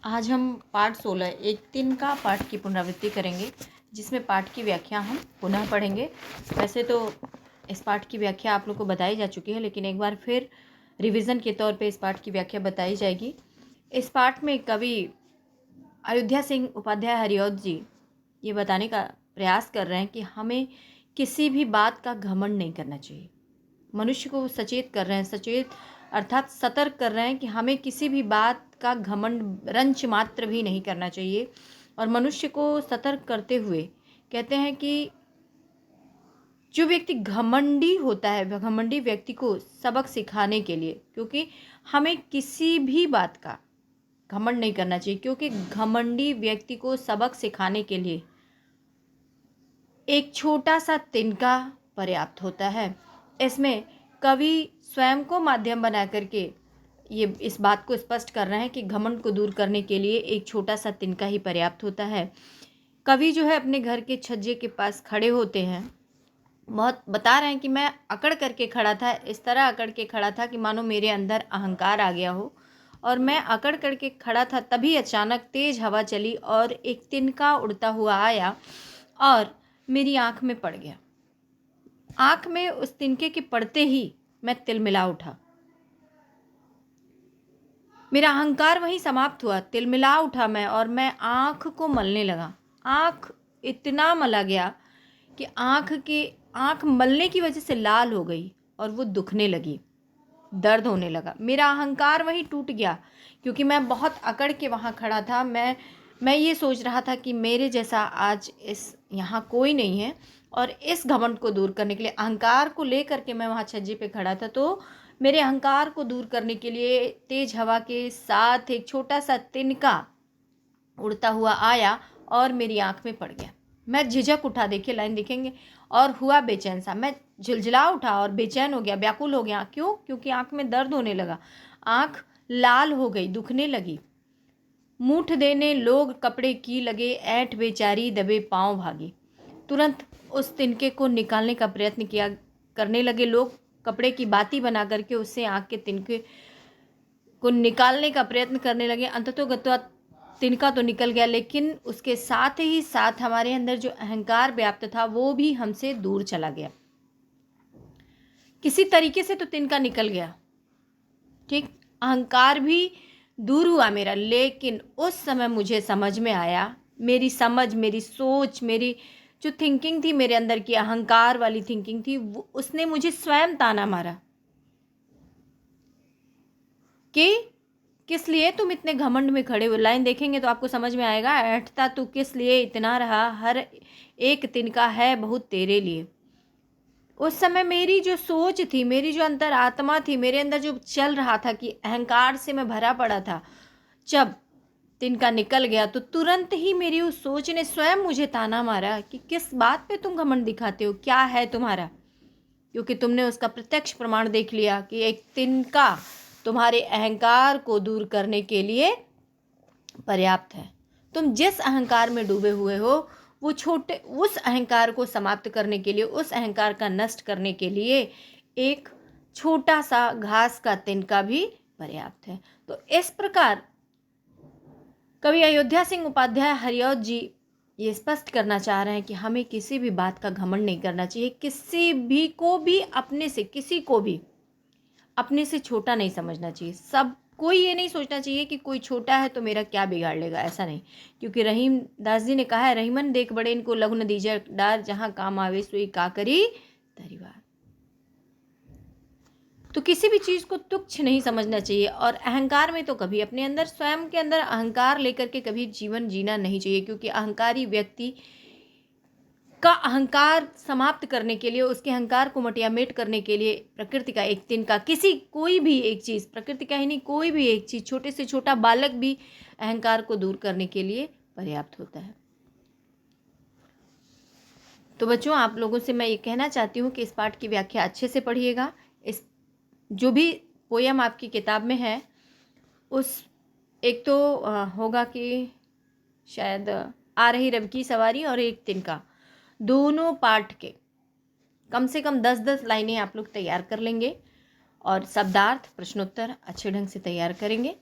आज हम पाठ 16 एक दिन का पाठ की पुनरावृत्ति करेंगे, जिसमें पाठ की व्याख्या हम पुनः पढ़ेंगे। वैसे तो इस पाठ की व्याख्या आप लोग को बताई जा चुकी है, लेकिन एक बार फिर रिवीजन के तौर पे इस पाठ की व्याख्या बताई जाएगी। इस पाठ में कवि अयोध्या सिंह उपाध्याय हरिऔध जी ये बताने का प्रयास कर रहे हैं कि हमें किसी भी बात का घमंड नहीं करना चाहिए। मनुष्य को सचेत कर रहे हैं, सचेत अर्थात सतर्क कर रहे हैं कि हमें किसी भी बात का घमंड रंच मात्र भी नहीं करना चाहिए। और मनुष्य को सतर्क करते हुए कहते हैं कि जो व्यक्ति घमंडी होता है, घमंडी व्यक्ति को सबक सिखाने के लिए, क्योंकि हमें किसी भी बात का घमंड नहीं करना चाहिए, क्योंकि घमंडी व्यक्ति को सबक सिखाने के लिए एक छोटा सा तिनका पर्याप्त होता है। इसमें कवि स्वयं को माध्यम बना करके ये इस बात को स्पष्ट कर रहे हैं कि घमंड को दूर करने के लिए एक छोटा सा तिनका ही पर्याप्त होता है। कवि जो है अपने घर के छज्जे के पास खड़े होते हैं, बहुत बता रहे हैं कि मैं अकड़ करके खड़ा था, इस तरह अकड़ के खड़ा था कि मानो मेरे अंदर अहंकार आ गया हो। और मैं अकड़ करके खड़ा था, तभी अचानक तेज हवा चली और एक तिनका उड़ता हुआ आया और मेरी आंख में पड़ गया। आंख में उस तिनके के पड़ते ही मैं तिलमिला उठा। मेरा अहंकार वहीं समाप्त हुआ, तिलमिला उठा मैं और मैं आंख को मलने लगा। आंख इतना मला गया कि आंख मलने की वजह से लाल हो गई और वो दुखने लगी, दर्द होने लगा। मेरा अहंकार वहीं टूट गया, क्योंकि मैं बहुत अकड़ के वहाँ खड़ा था। मैं ये सोच रहा था कि मेरे जैसा आज इस यहाँ कोई नहीं है। और इस घमंड को दूर करने के लिए, अहंकार को लेकर के मैं वहाँ छज्जे पे खड़ा था, तो मेरे अहंकार को दूर करने के लिए तेज हवा के साथ एक छोटा सा तिनका उड़ता हुआ आया और मेरी आंख में पड़ गया। मैं झिझक उठा, देखिए लाइन देखेंगे, और हुआ बेचैन सा। मैं झुलझुला उठा और बेचैन हो गया, व्याकुल हो गया। क्यों? क्योंकि आंख में दर्द होने लगा, आंख लाल हो गई, दुखने लगी। मूठ देने लोग कपड़े की लगे, ऐंठ बेचारी दबे पांव भागी। तुरंत उस तिनके को निकालने का प्रयत्न किया करने लगे लोग, कपड़े की बाती बना करके उससे आंख के तिनके को निकालने का प्रयत्न करने लगे। अंततोगत्वा तिनका तो निकल गया, लेकिन उसके साथ ही साथ हमारे अंदर जो अहंकार व्याप्त था वो भी हमसे दूर चला गया। किसी तरीके से तो तिनका निकल गया, ठीक, अहंकार भी दूर हुआ मेरा। लेकिन उस समय मुझे समझ में आया, मेरी समझ, मेरी सोच, मेरी जो थिंकिंग थी मेरे अंदर की अहंकार वाली थिंकिंग थी, उसने मुझे स्वयं ताना मारा कि किस लिए तुम इतने घमंड में खड़े हो। लाइन देखेंगे तो आपको समझ में आएगा। ऐठता तू किस लिए इतना रहा, हर एक तिनका है बहुत तेरे लिए। उस समय मेरी जो सोच थी, मेरी जो अंतर आत्मा थी, मेरे अंदर जो चल रहा था कि अहंकार से मैं भरा पड़ा था, जब तिनका निकल गया तो तुरंत ही मेरी उस सोच ने स्वयं मुझे ताना मारा कि किस बात पे तुम घमंड दिखाते हो, क्या है तुम्हारा, क्योंकि तुमने उसका प्रत्यक्ष प्रमाण देख लिया कि एक तिनका तुम्हारे अहंकार को दूर करने के लिए पर्याप्त है। तुम जिस अहंकार में डूबे हुए हो, वो छोटे, उस अहंकार को समाप्त करने के लिए, उस अहंकार का नष्ट करने के लिए एक छोटा सा घास का तिनका भी पर्याप्त है। तो इस प्रकार कवि अयोध्या सिंह उपाध्याय हरिऔध जी ये स्पष्ट करना चाह रहे हैं कि हमें किसी भी बात का घमंड नहीं करना चाहिए। किसी भी को भी अपने से, किसी को भी अपने से छोटा नहीं समझना चाहिए। सब कोई ये नहीं सोचना चाहिए कि कोई छोटा है तो मेरा क्या बिगाड़ लेगा, ऐसा नहीं। क्योंकि रहीम दास जी ने कहा है, रहीमन देख बड़े इनको लघु न दीजिए डार, जहाँ काम आवे सोई का करी तरीवार। तो किसी भी चीज़ को तुच्छ नहीं समझना चाहिए। और अहंकार में तो कभी अपने अंदर, स्वयं के अंदर अहंकार लेकर के कभी जीवन जीना नहीं चाहिए, क्योंकि अहंकारी व्यक्ति का अहंकार समाप्त करने के लिए, उसके अहंकार को मटियामेट करने के लिए प्रकृति का एक तिनका, कोई भी एक चीज़, प्रकृति का ही नहीं, कोई भी एक चीज़, छोटे से छोटा बालक भी अहंकार को दूर करने के लिए पर्याप्त होता है। तो बच्चों, आप लोगों से मैं ये कहना चाहती हूँ कि इस पाठ की व्याख्या अच्छे से पढ़िएगा। इस जो भी पोयम आपकी किताब में है, उस एक तो होगा कि शायद आ रही रब की सवारी और एक तिनका, दोनों पाठ के कम से कम 10-10 लाइनें आप लोग तैयार कर लेंगे और शब्दार्थ प्रश्नोत्तर अच्छे ढंग से तैयार करेंगे।